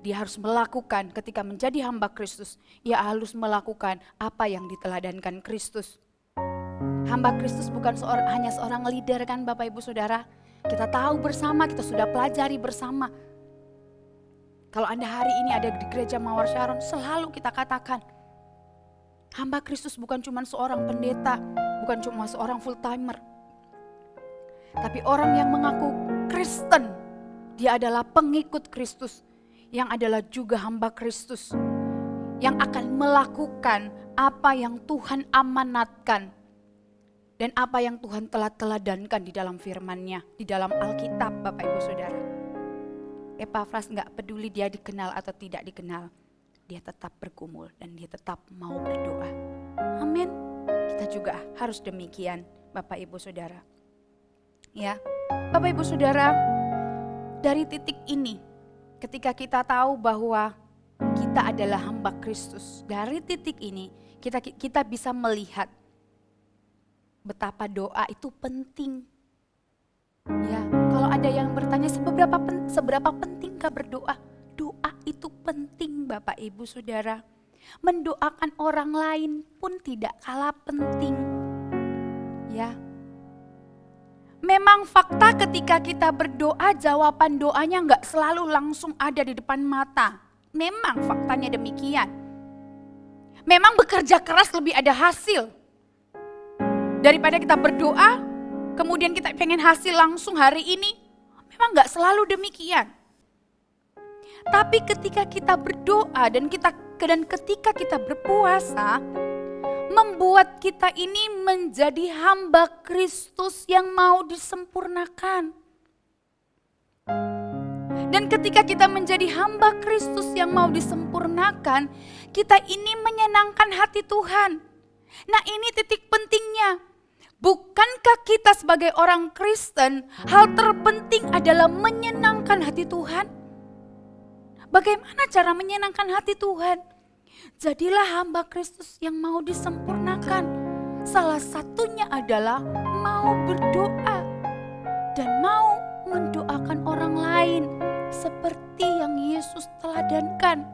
dia harus melakukan ketika menjadi hamba Kristus. Ia harus melakukan apa yang diteladankan Kristus. Hamba Kristus bukan hanya seorang leader kan Bapak Ibu Saudara. Kita tahu bersama, kita sudah pelajari bersama. Kalau Anda hari ini ada di gereja Mawar Sharon, selalu kita katakan, hamba Kristus bukan cuma seorang pendeta, bukan cuma seorang full timer. Tapi orang yang mengaku Kristen, dia adalah pengikut Kristus, yang adalah juga hamba Kristus, yang akan melakukan apa yang Tuhan amanatkan, dan apa yang Tuhan telah teladankan di dalam firman-Nya, di dalam Alkitab Bapak Ibu Saudara. Epafras gak peduli dia dikenal atau tidak dikenal. Dia tetap bergumul dan dia tetap mau berdoa. Amin. Kita juga harus demikian Bapak Ibu Saudara. Ya, Bapak Ibu Saudara, dari titik ini, ketika kita tahu bahwa kita adalah hamba Kristus, dari titik ini kita bisa melihat betapa doa itu penting. Ya, kalau ada yang bertanya seberapa pentingkah berdoa? Doa itu penting, Bapak Ibu Saudara. Mendoakan orang lain pun tidak kalah penting. Ya. Memang fakta ketika kita berdoa, jawaban doanya nggak selalu langsung ada di depan mata. Memang faktanya demikian. Memang bekerja keras lebih ada hasil. Daripada kita berdoa, kemudian kita pengen hasil langsung hari ini. Memang nggak selalu demikian. Tapi ketika kita berdoa dan ketika kita berpuasa, membuat kita ini menjadi hamba Kristus yang mau disempurnakan. Dan ketika kita menjadi hamba Kristus yang mau disempurnakan, kita ini menyenangkan hati Tuhan. Nah, ini titik pentingnya. Bukankah kita sebagai orang Kristen, hal terpenting adalah menyenangkan hati Tuhan? Bagaimana cara menyenangkan hati Tuhan? Jadilah hamba Kristus yang mau disempurnakan. Salah satunya adalah mau berdoa dan mau mendoakan orang lain seperti yang Yesus teladankan.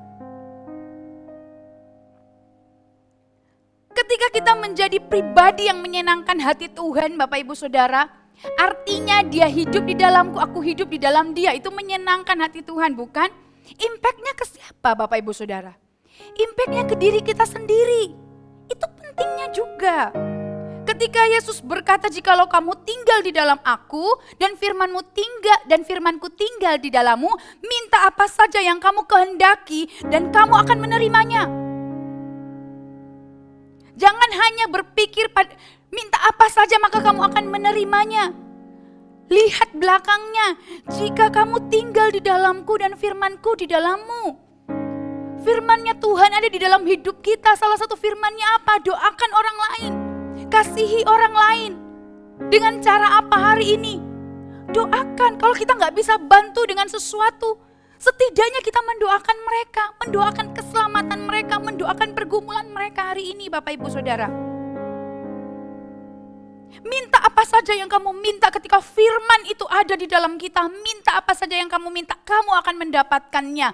Ketika kita menjadi pribadi yang menyenangkan hati Tuhan, Bapak Ibu Saudara, artinya dia hidup di dalamku, aku hidup di dalam dia, itu menyenangkan hati Tuhan, bukan? Impact-nya ke siapa, Bapak Ibu Saudara? Impact-nya ke diri kita sendiri. Itu pentingnya juga. Ketika Yesus berkata, jikalau kamu tinggal di dalam aku dan firmanku tinggal di dalammu, minta apa saja yang kamu kehendaki dan kamu akan menerimanya. Jangan hanya berpikir minta apa saja maka kamu akan menerimanya. Lihat belakangnya, jika kamu tinggal di dalamku dan firmanku di dalammu. Firmannya Tuhan ada di dalam hidup kita. Salah satu firmannya apa? Doakan orang lain. Kasihi orang lain. Dengan cara apa hari ini? Doakan. Kalau kita gak bisa bantu dengan sesuatu, setidaknya kita mendoakan mereka. Mendoakan keselamatan mereka. Mendoakan pergumulan mereka hari ini, Bapak Ibu Saudara. Minta apa saja yang kamu minta ketika firman itu ada di dalam kita. Minta apa saja yang kamu minta, kamu akan mendapatkannya.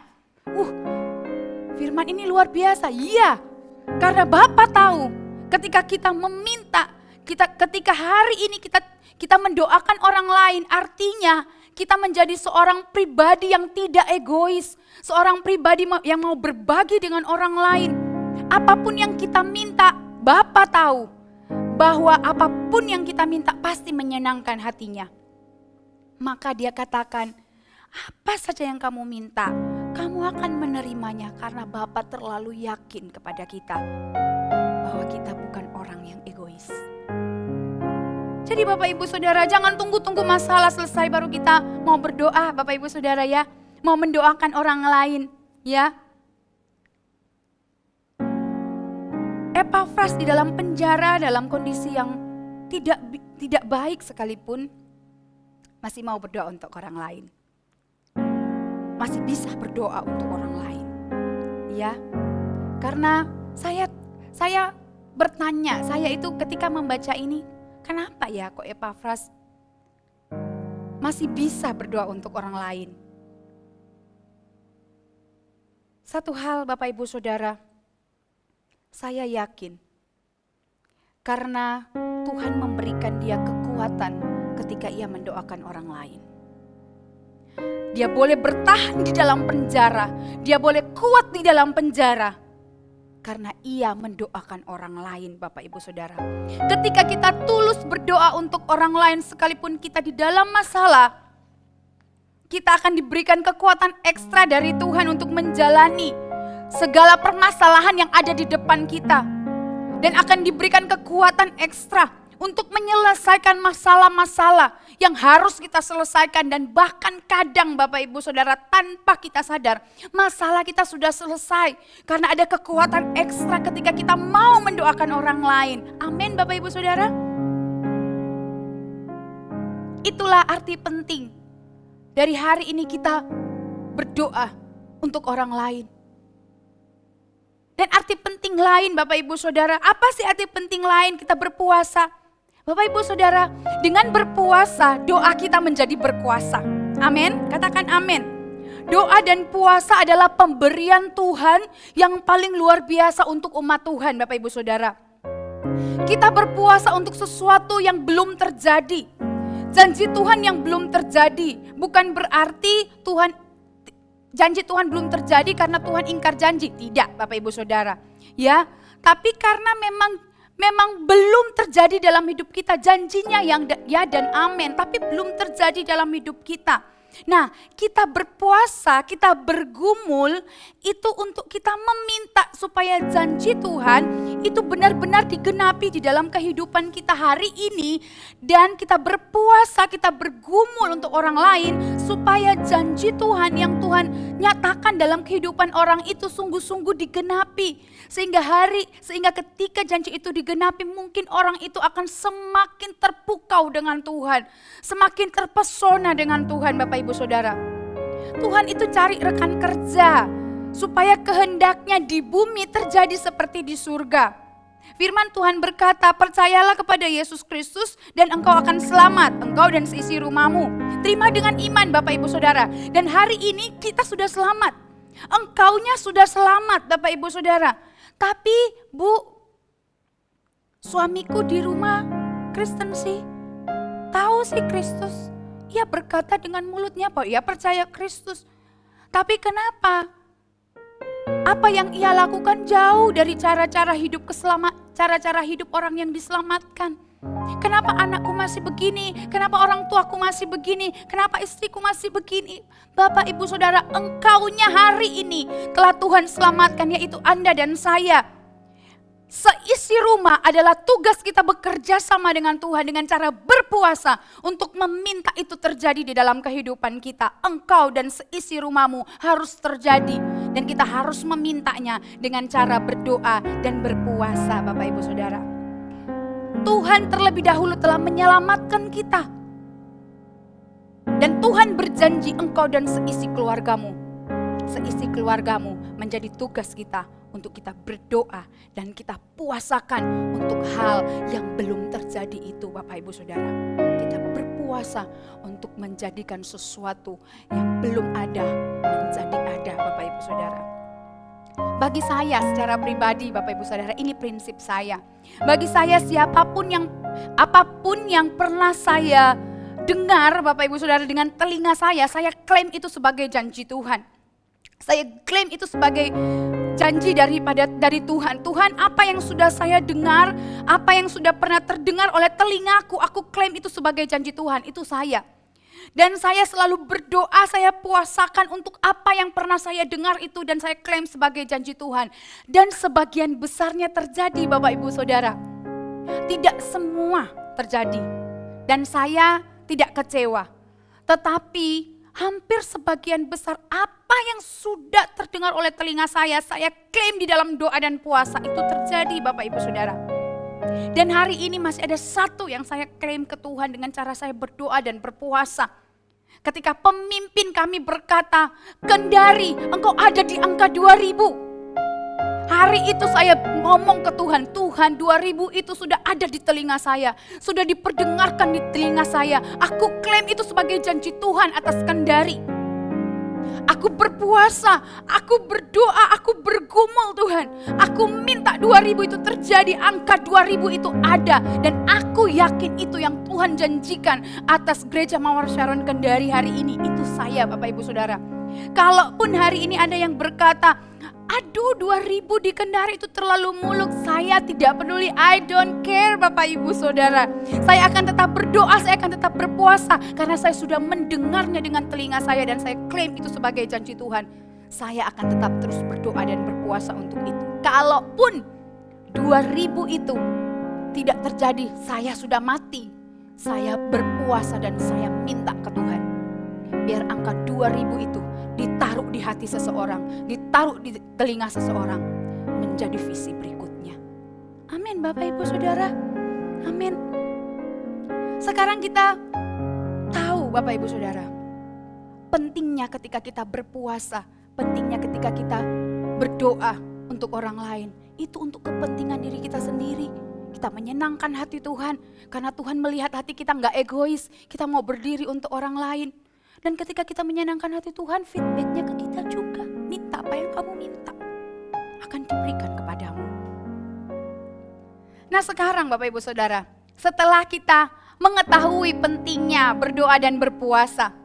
Firman ini luar biasa. Iya, karena Bapa tahu ketika kita meminta, ketika hari ini kita mendoakan orang lain, artinya kita menjadi seorang pribadi yang tidak egois. Seorang pribadi yang mau berbagi dengan orang lain. Apapun yang kita minta, Bapa tahu bahwa apapun yang kita minta pasti menyenangkan hatinya. Maka dia katakan, apa saja yang kamu minta, kamu akan menerimanya karena Bapa terlalu yakin kepada kita bahwa kita bukan orang yang egois. Jadi Bapak Ibu Saudara, jangan tunggu-tunggu masalah selesai baru kita mau berdoa, Bapak Ibu Saudara ya. Mau mendoakan orang lain ya. Epafras di dalam penjara, dalam kondisi yang tidak baik sekalipun, masih mau berdoa untuk orang lain. Masih bisa berdoa untuk orang lain. Ya. Karena saya bertanya, saya itu ketika membaca ini, kenapa ya kok Epafras masih bisa berdoa untuk orang lain? Satu hal Bapak Ibu Saudara, saya yakin karena Tuhan memberikan dia kekuatan ketika ia mendoakan orang lain. Dia boleh bertahan di dalam penjara, dia boleh kuat di dalam penjara karena ia mendoakan orang lain, Bapak Ibu Saudara. Ketika kita tulus berdoa untuk orang lain sekalipun kita di dalam masalah, kita akan diberikan kekuatan ekstra dari Tuhan untuk menjalani segala permasalahan yang ada di depan kita. Dan akan diberikan kekuatan ekstra untuk menyelesaikan masalah-masalah yang harus kita selesaikan. Dan bahkan kadang Bapak Ibu Saudara tanpa kita sadar, masalah kita sudah selesai. Karena ada kekuatan ekstra ketika kita mau mendoakan orang lain. Amin Bapak Ibu Saudara. Itulah arti penting dari hari ini kita berdoa untuk orang lain. Dan arti penting lain Bapak Ibu Saudara, apa sih arti penting lain kita berpuasa? Bapak Ibu Saudara, dengan berpuasa doa kita menjadi berkuasa. Amin, katakan amin. Doa dan puasa adalah pemberian Tuhan yang paling luar biasa untuk umat Tuhan Bapak Ibu Saudara. Kita berpuasa untuk sesuatu yang belum terjadi. Janji Tuhan yang belum terjadi, bukan berarti janji Tuhan belum terjadi karena Tuhan ingkar janji. Tidak Bapak Ibu Saudara. Ya, tapi karena memang belum terjadi dalam hidup kita. Janjinya yang ya dan amin, tapi belum terjadi dalam hidup kita. Nah, kita berpuasa, kita bergumul itu untuk kita meminta supaya janji Tuhan itu benar-benar digenapi di dalam kehidupan kita hari ini. Dan kita berpuasa, kita bergumul untuk orang lain supaya janji Tuhan yang Tuhan nyatakan dalam kehidupan orang itu sungguh-sungguh digenapi. Sehingga ketika janji itu digenapi, mungkin orang itu akan semakin terpukau dengan Tuhan, semakin terpesona dengan Tuhan Bapak Ibu Saudara. Tuhan itu cari rekan kerja supaya kehendaknya di bumi terjadi seperti di surga. Firman Tuhan berkata, percayalah kepada Yesus Kristus dan engkau akan selamat, engkau dan seisi rumahmu. Terima dengan iman Bapak Ibu Saudara. Dan hari ini kita sudah selamat. Engkaunya sudah selamat Bapak Ibu Saudara. Tapi Bu, suamiku di rumah Kristen sih, tahu sih Kristus. Ia berkata dengan mulutnya bahwa ia percaya Kristus. Tapi kenapa? Apa yang ia lakukan jauh dari cara-cara hidup cara-cara hidup orang yang diselamatkan. Kenapa anakku masih begini? Kenapa orang tuaku masih begini? Kenapa istriku masih begini? Bapak Ibu Saudara, engkaunya hari ini telah Tuhan selamatkan, yaitu Anda dan saya. Seisi rumah adalah tugas kita bekerja sama dengan Tuhan dengan cara berpuasa untuk meminta itu terjadi di dalam kehidupan kita. Engkau dan seisi rumahmu harus terjadi dan kita harus memintanya dengan cara berdoa dan berpuasa Bapak Ibu Saudara. Tuhan terlebih dahulu telah menyelamatkan kita. Dan Tuhan berjanji engkau dan seisi keluargamu menjadi tugas kita untuk kita berdoa dan kita puasakan untuk hal yang belum terjadi itu Bapak Ibu Saudara. Kita berpuasa untuk menjadikan sesuatu yang belum ada menjadi ada Bapak Ibu Saudara. Bagi saya secara pribadi Bapak Ibu Saudara, ini prinsip saya. Bagi saya apapun yang pernah saya dengar Bapak Ibu Saudara dengan telinga saya klaim itu sebagai janji Tuhan. Saya klaim itu sebagai janji dari Tuhan. Tuhan, apa yang sudah saya dengar, apa yang sudah pernah terdengar oleh telingaku, aku klaim itu sebagai janji Tuhan, itu saya. Dan saya selalu berdoa, saya puasakan untuk apa yang pernah saya dengar itu dan saya klaim sebagai janji Tuhan. Dan sebagian besarnya terjadi Bapak Ibu Saudara. Tidak semua terjadi. Dan saya tidak kecewa. Tetapi hampir sebagian besar apa yang sudah terdengar oleh telinga saya klaim di dalam doa dan puasa itu terjadi Bapak Ibu Saudara. Dan hari ini masih ada satu yang saya klaim ke Tuhan dengan cara saya berdoa dan berpuasa. Ketika pemimpin kami berkata, Kendari, engkau ada di angka 2000. Hari itu saya ngomong ke Tuhan, Tuhan 2000 itu sudah ada di telinga saya. Sudah diperdengarkan di telinga saya. Aku klaim itu sebagai janji Tuhan atas Kendari. Aku berpuasa, aku berdoa, aku bergumul Tuhan. Aku minta 2000 itu terjadi, angka 2000 itu ada. Dan aku yakin itu yang Tuhan janjikan atas Gereja Mawar Sharon Kendari hari ini. Itu saya Bapak Ibu Saudara. Kalaupun hari ini ada yang berkata, aduh 2000 di Kendari itu terlalu muluk. Saya tidak peduli, I don't care Bapak Ibu Saudara. Saya akan tetap berdoa, saya akan tetap berpuasa. Karena saya sudah mendengarnya dengan telinga saya dan saya klaim itu sebagai janji Tuhan. Saya akan tetap terus berdoa dan berpuasa untuk itu. Kalaupun 2000 itu tidak terjadi, saya sudah mati. Saya berpuasa dan saya minta ke Tuhan. Biar angka 2000 itu ditaruh di hati seseorang, ditaruh di telinga seseorang, menjadi visi berikutnya. Amin Bapak Ibu Saudara, amin. Sekarang kita tahu Bapak Ibu Saudara, pentingnya ketika kita berpuasa, pentingnya ketika kita berdoa untuk orang lain. Itu untuk kepentingan diri kita sendiri. Kita menyenangkan hati Tuhan, karena Tuhan melihat hati kita gak egois, kita mau berdiri untuk orang lain. Dan ketika kita menyenangkan hati Tuhan, feedbacknya ke kita juga. Minta apa yang kamu minta, akan diberikan kepadamu. Nah sekarang Bapak Ibu Saudara, setelah kita mengetahui pentingnya berdoa dan berpuasa,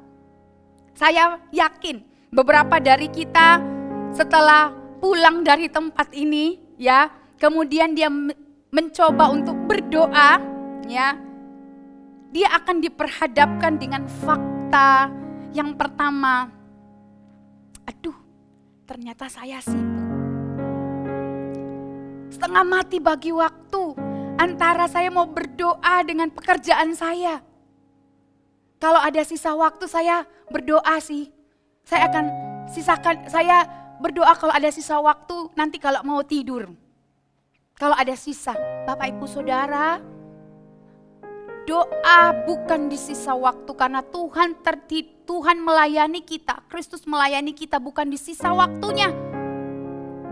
saya yakin beberapa dari kita setelah pulang dari tempat ini, ya, kemudian dia mencoba untuk berdoa, ya, dia akan diperhadapkan dengan fakta yang pertama. Aduh, ternyata saya sibuk. Setengah mati bagi waktu antara saya mau berdoa dengan pekerjaan saya. Kalau ada sisa waktu saya berdoa sih. Saya akan sisakan, saya berdoa kalau ada sisa waktu nanti kalau mau tidur. Kalau ada sisa, Bapak Ibu Saudara, doa bukan di sisa waktu karena Tuhan melayani kita, Kristus melayani kita bukan di sisa waktunya.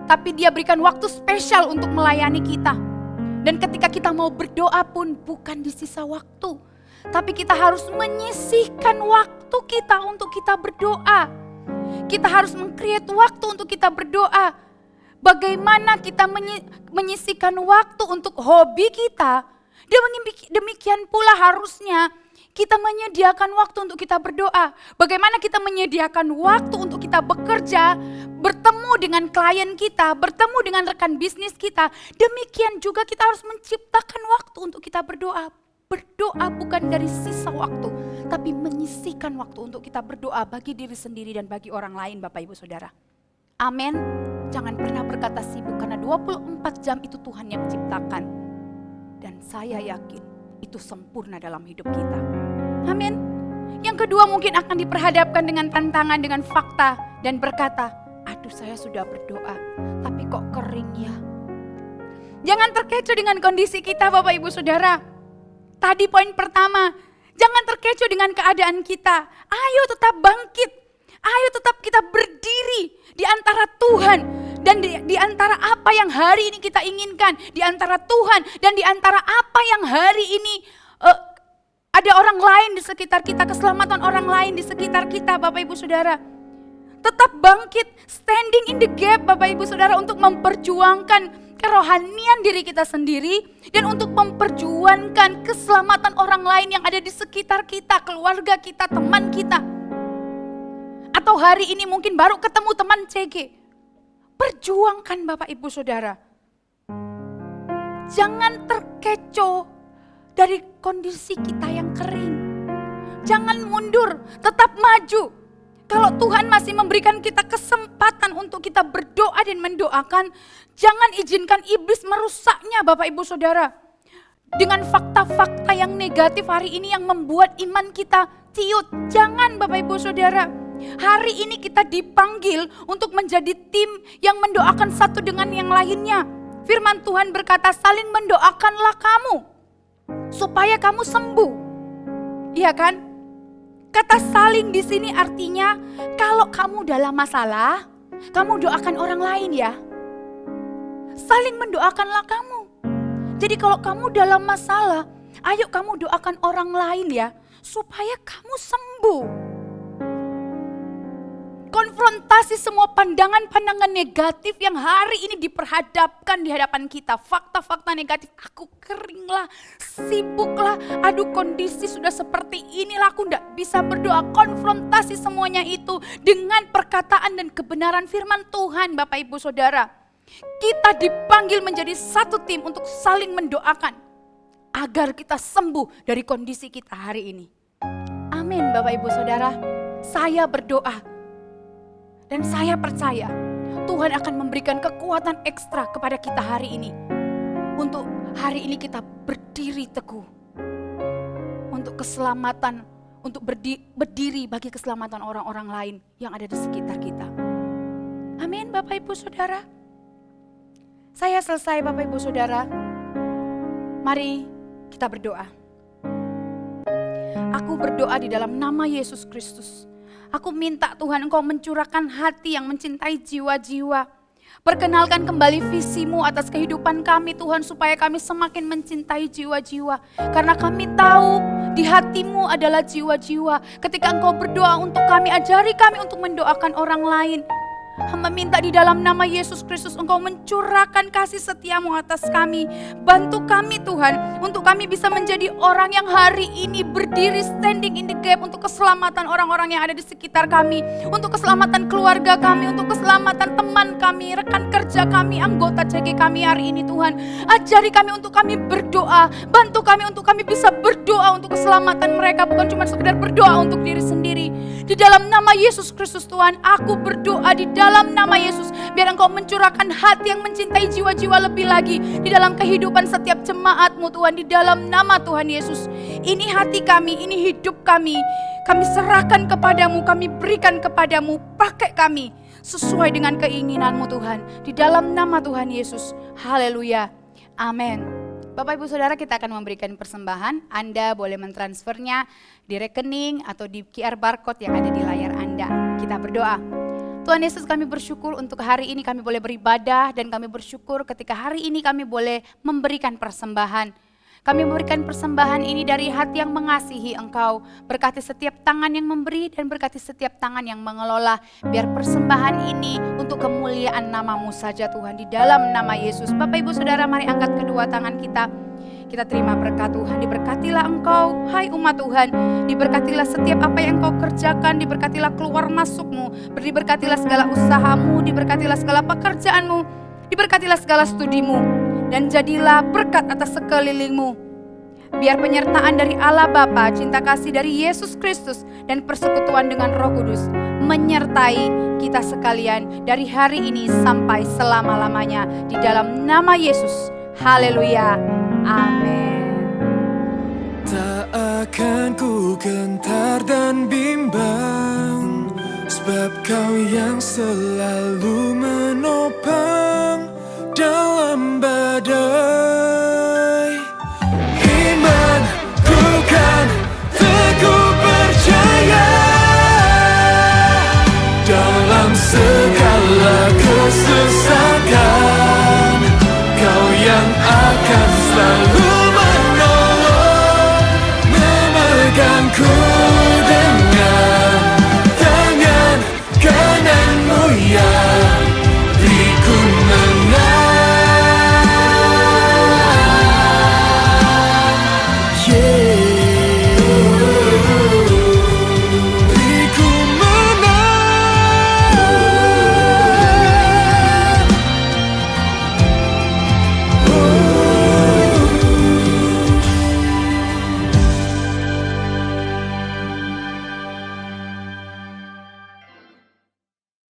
Tapi dia berikan waktu spesial untuk melayani kita. Dan ketika kita mau berdoa pun bukan di sisa waktu. Tapi kita harus menyisihkan waktu kita untuk kita berdoa. Kita harus meng-create waktu untuk kita berdoa. Bagaimana kita menyisihkan waktu untuk hobi kita. Demikian pula harusnya kita menyediakan waktu untuk kita berdoa. Bagaimana kita menyediakan waktu untuk kita bekerja, bertemu dengan klien kita, bertemu dengan rekan bisnis kita. Demikian juga kita harus menciptakan waktu untuk kita berdoa. Berdoa bukan dari sisa waktu, tapi menyisihkan waktu untuk kita berdoa bagi diri sendiri dan bagi orang lain, Bapak Ibu Saudara. Amin. Jangan pernah berkata sibuk karena 24 jam itu Tuhan yang ciptakan. Dan saya yakin itu sempurna dalam hidup kita. Amin. Yang kedua mungkin akan diperhadapkan dengan tantangan, dengan fakta dan berkata, aduh saya sudah berdoa tapi kok kering ya. Jangan terkecoh dengan kondisi kita Bapak Ibu Saudara. Tadi poin pertama, jangan terkecoh dengan keadaan kita. Ayo tetap bangkit, ayo tetap kita berdiri di antara Tuhan. Dan di antara apa yang hari ini kita inginkan, di antara Tuhan dan di antara apa yang hari ini ada orang lain di sekitar kita, keselamatan orang lain di sekitar kita Bapak Ibu Saudara. Tetap bangkit, standing in the gap Bapak Ibu Saudara untuk memperjuangkan kerohanian diri kita sendiri dan untuk memperjuangkan keselamatan orang lain yang ada di sekitar kita, keluarga kita, teman kita. Atau hari ini mungkin baru ketemu teman CG. Perjuangkan Bapak Ibu Saudara. Jangan terkecoh dari kondisi kita yang kering. Jangan mundur, tetap maju. Kalau Tuhan masih memberikan kita kesempatan untuk kita berdoa dan mendoakan, jangan izinkan iblis merusaknya Bapak Ibu Saudara. Dengan fakta-fakta yang negatif hari ini yang membuat iman kita ciut. Jangan Bapak Ibu Saudara. Hari ini kita dipanggil untuk menjadi tim yang mendoakan satu dengan yang lainnya. Firman Tuhan berkata, saling mendoakanlah kamu supaya kamu sembuh. Iya kan? Kata saling di sini artinya kalau kamu dalam masalah, kamu doakan orang lain ya. Saling mendoakanlah kamu. Jadi kalau kamu dalam masalah, ayo kamu doakan orang lain ya supaya kamu sembuh. Konfrontasi semua pandangan-pandangan negatif yang hari ini diperhadapkan di hadapan kita. Fakta-fakta negatif, aku kering lah, sibuk lah, aduh kondisi sudah seperti inilah, aku gak bisa berdoa. Konfrontasi semuanya itu dengan perkataan dan kebenaran firman Tuhan Bapak Ibu Saudara. Kita dipanggil menjadi satu tim untuk saling mendoakan agar kita sembuh dari kondisi kita hari ini. Amin Bapak Ibu Saudara, saya berdoa. Dan saya percaya Tuhan akan memberikan kekuatan ekstra kepada kita hari ini. Untuk hari ini kita berdiri teguh. Untuk keselamatan, untuk berdiri bagi keselamatan orang-orang lain yang ada di sekitar kita. Amin Bapak Ibu Saudara. Saya selesai Bapak Ibu Saudara. Mari kita berdoa. Aku berdoa di dalam nama Yesus Kristus. Aku minta Tuhan Engkau mencurahkan hati yang mencintai jiwa-jiwa. Perkenalkan kembali visimu atas kehidupan kami Tuhan, supaya kami semakin mencintai jiwa-jiwa. Karena kami tahu di hatimu adalah jiwa-jiwa. Ketika Engkau berdoa untuk kami, ajari kami untuk mendoakan orang lain. Hamba minta di dalam nama Yesus Kristus Engkau mencurahkan kasih setiamu atas kami. Bantu kami Tuhan, untuk kami bisa menjadi orang yang hari ini berdiri standing in the gap untuk keselamatan orang-orang yang ada di sekitar kami, untuk keselamatan keluarga kami, untuk keselamatan teman kami, rekan kerja kami, anggota CG kami hari ini Tuhan. Ajari kami untuk kami berdoa, bantu kami untuk kami bisa berdoa untuk keselamatan mereka, bukan cuma sekedar berdoa untuk diri sendiri. Di dalam nama Yesus Kristus Tuhan, aku berdoa di dalam nama Yesus, biar Engkau mencurahkan hati yang mencintai jiwa-jiwa lebih lagi di dalam kehidupan setiap jemaat-Mu Tuhan, di dalam nama Tuhan Yesus. Ini hati kami, ini hidup kami serahkan kepadamu, kami berikan kepadamu, pakai kami sesuai dengan keinginan-Mu Tuhan, di dalam nama Tuhan Yesus. Haleluya, amin. Bapak Ibu Saudara, kita akan memberikan persembahan. Anda boleh mentransfernya di rekening atau di QR barcode yang ada di layar Anda. Kita berdoa. Tuhan Yesus, kami bersyukur untuk hari ini kami boleh beribadah, dan kami bersyukur ketika hari ini kami boleh memberikan persembahan. Kami memberikan persembahan ini dari hati yang mengasihi Engkau. Berkati setiap tangan yang memberi dan berkati setiap tangan yang mengelola. Biar persembahan ini untuk kemuliaan nama-Mu saja Tuhan, di dalam nama Yesus. Bapak Ibu Saudara, mari angkat kedua tangan kita. Kita terima berkat Tuhan. Diberkatilah Engkau, hai umat Tuhan. Diberkatilah setiap apa yang Engkau kerjakan. Diberkatilah keluar masukmu. Diberkatilah segala usahamu. Diberkatilah segala pekerjaanmu. Diberkatilah segala studimu. Dan jadilah berkat atas sekelilingmu. Biar penyertaan dari Allah Bapa, cinta kasih dari Yesus Kristus, dan persekutuan dengan Roh Kudus menyertai kita sekalian dari hari ini sampai selama-lamanya. Di dalam nama Yesus. Haleluya. Amin. Tak akan ku gentar dan bimbang, sebab Kau yang selalu menopang dalam badai. Imanku kan teguh percaya, dalam segala kesesakan Kau yang akan selalu menolong, memegangku.